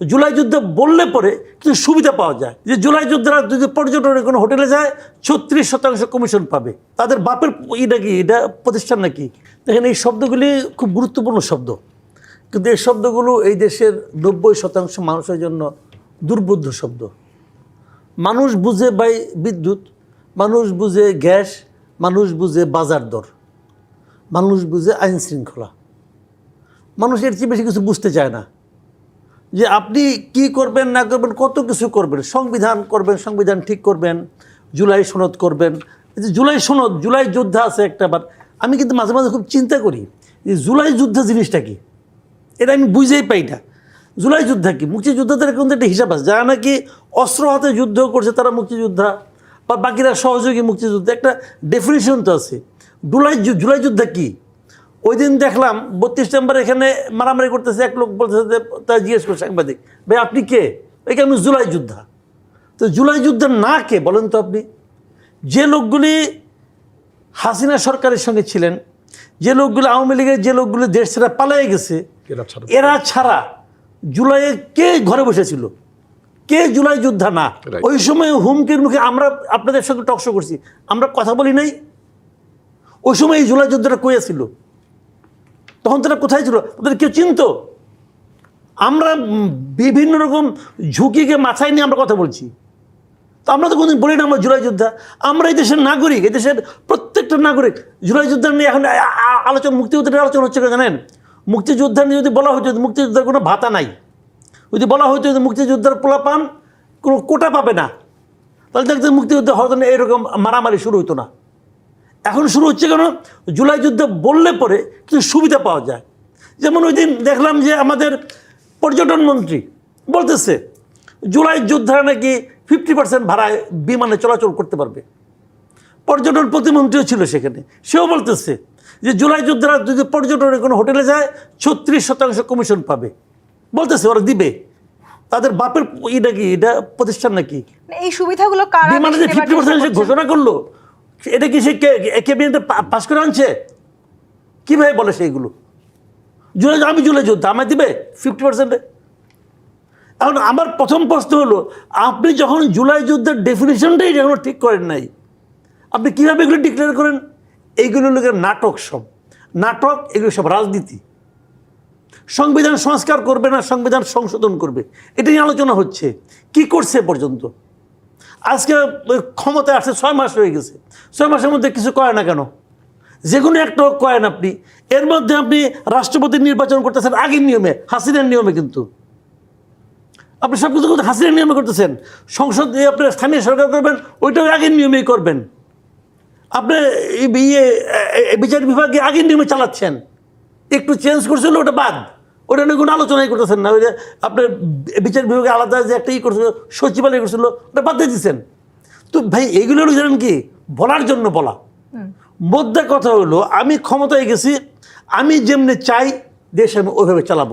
জুলাই যুদ্ধ বললে পরে কিছু সুবিধা পাওয়া যায়, যে জুলাই যোদ্ধারা যদি পর্যটনের কোনো হোটেলে যায় 36% কমিশন পাবে। তাদের বাপের নাকি এটা প্রতিষ্ঠান নাকি। দেখেন এই শব্দগুলি খুব গুরুত্বপূর্ণ শব্দ, কিন্তু এই শব্দগুলো এই দেশের 90% মানুষের জন্য দুর্বোধ্য শব্দ। মানুষ বুঝে বাই বিদ্যুৎ, মানুষ বুঝে গ্যাস, মানুষ বুঝে বাজার দর, মানুষ বুঝে আইন শৃঙ্খলা। মানুষ এর চেয়ে বেশি কিছু বুঝতে চায় না। যে আপনি কি করবেন না করবেন, কত কিছু করবেন, সংবিধান করবেন, সংবিধান ঠিক করবেন, জুলাই সনদ করবেন। জুলাই সনদ, জুলাই যোদ্ধা আছে একটা। বার আমি কিন্তু মাঝে মাঝে খুব চিন্তা করি যে জুলাই যুদ্ধ জিনিসটা কি, এটা আমি বুঝেই পাই না। জুলাই যোদ্ধা কি? মুক্তিযোদ্ধাদের কিন্তু একটা হিসাব আছে, যারা নাকি অস্ত্র হাতে যুদ্ধ করছে তারা মুক্তিযোদ্ধা, বা বাকিরা সহযোগী মুক্তিযোদ্ধা, একটা ডেফিনিশন তো আছে। জুলাই যোদ্ধা কি? ওই দিন দেখলাম 32 নম্বর এখানে মারামারি করতেছে, এক লোক বলতেছে যে, তা জিজ্ঞেস করে সাংবাদিক, ভাই আপনি কে? একে আমি জুলাই যোদ্ধা। তো জুলাই যোদ্ধার না কে বলেন তো আপনি? যে লোকগুলি হাসিনা সরকারের সঙ্গে ছিলেন, যে লোকগুলো আওয়ামী লীগের, যে লোকগুলো দেশ ছেড়ে পালিয়ে গেছে, এরা ছাড়া জুলাইয়ে কে ঘরে বসেছিল? কে জুলাই যোদ্ধা না? ওই সময় হুমকির মুখে আমরা আপনাদের সঙ্গে টকশো করছি, আমরা কথা বলি নাই? ওই সময় এই জুলাই যোদ্ধারা কয়ে ছিল? তখন তারা কোথায় ছিল? তাদের কেউ চিনত? আমরা বিভিন্ন রকম ঝুঁকিকে মাথায় নিয়ে আমরা কথা বলছি। তো আমরা তো কোনোদিন বলি না আমরা জুলাই যোদ্ধা। আমরা এই দেশের নাগরিক, এই দেশের প্রত্যেকটা নাগরিক। জুলাই যোদ্ধা নিয়ে এখন আলোচনা, মুক্তিযুদ্ধের আলোচনা হচ্ছে জানেন? মুক্তিযোদ্ধা নিয়ে যদি বলা হতো মুক্তিযোদ্ধার কোনো ভাতা নাই, যদি বলা হতো যে মুক্তিযোদ্ধার পোলা পান কোনো কোটা পাবে না, তাহলে দেখতে মুক্তিযুদ্ধ হয়তো না এরকম মারামারি শুরু হতো না। এখন শুরু হচ্ছে কেন? জুলাই যুদ্ধ বললে পরে কিছু সুবিধা পাওয়া যায়। যেমন ওই দিন দেখলাম যে আমাদের পর্যটন মন্ত্রী বলতেছে জুলাই যোদ্ধারা নাকি 50% ভাড়ায় বিমানে চলাচল করতে পারবে। পর্যটন প্রতিমন্ত্রীও ছিল সেখানে, সেও বলতেছে যে জুলাই যোদ্ধারা যদি পর্যটনের কোনো হোটেলে যায় 36% কমিশন পাবে। বলতেছে ওরা দিবে। তাদের বাপের নাকি এটা প্রতিষ্ঠান নাকি। এই সুবিধাগুলো বিমানে যে 50% ঘোষণা করলো, এটা কি সে ক্যাবিনেটে পাস করে আনছে? কীভাবে বলে সেইগুলো? আমি জুলাই যোদ্ধা, আমায় দিবে 50%? এখন আমার প্রথম প্রশ্ন হলো, আপনি যখন জুলাই যুদ্ধের ডেফিনেশনটাই যখন ঠিক করেন নাই, আপনি কীভাবে এগুলো ডিক্লেয়ার করেন? এইগুলো লোকের নাটক, সব নাটক, এগুলো সব রাজনীতি। সংবিধান সংস্কার করবে না সংবিধান সংশোধন করবে, এটা নিয়ে আলোচনা হচ্ছে। কি করছে পর্যন্ত? আজকে ক্ষমতায় আসছে 6 মাস হয়ে গেছে, 6 মাসের মধ্যে কিছু কয় না কেন? যে কোনো একটা কয়েন আপনি, এর মধ্যে আপনি রাষ্ট্রপতি নির্বাচন করতেছেন আগের নিয়মে, হাসিনার নিয়মে। কিন্তু আপনি সব কিছু হাসিনার নিয়মে করতেছেন। সংসদ আপনি স্থানীয় সরকার করবেন, ওইটাও আগের নিয়মেই করবেন। আপনি বিচার বিভাগে আগের নিয়মে চালাচ্ছেন, একটু চেঞ্জ করছিল ওটা বাদ, ওটা নিয়ে কোনো আলোচনাই করতেছেন না। ওই যে আপনার বিচার বিভাগে আলাদা যে একটা করছিল, সচিবালয় করছিল, ওটা বাদ দিয়ে দিচ্ছেন। তো ভাই এগুলো হলো জানেন কি, বলার জন্য বলা। মোদ্দা কথা হলো, আমি ক্ষমতায় গেছি, আমি যেমনি চাই দেশ আমি ওইভাবে চালাবো।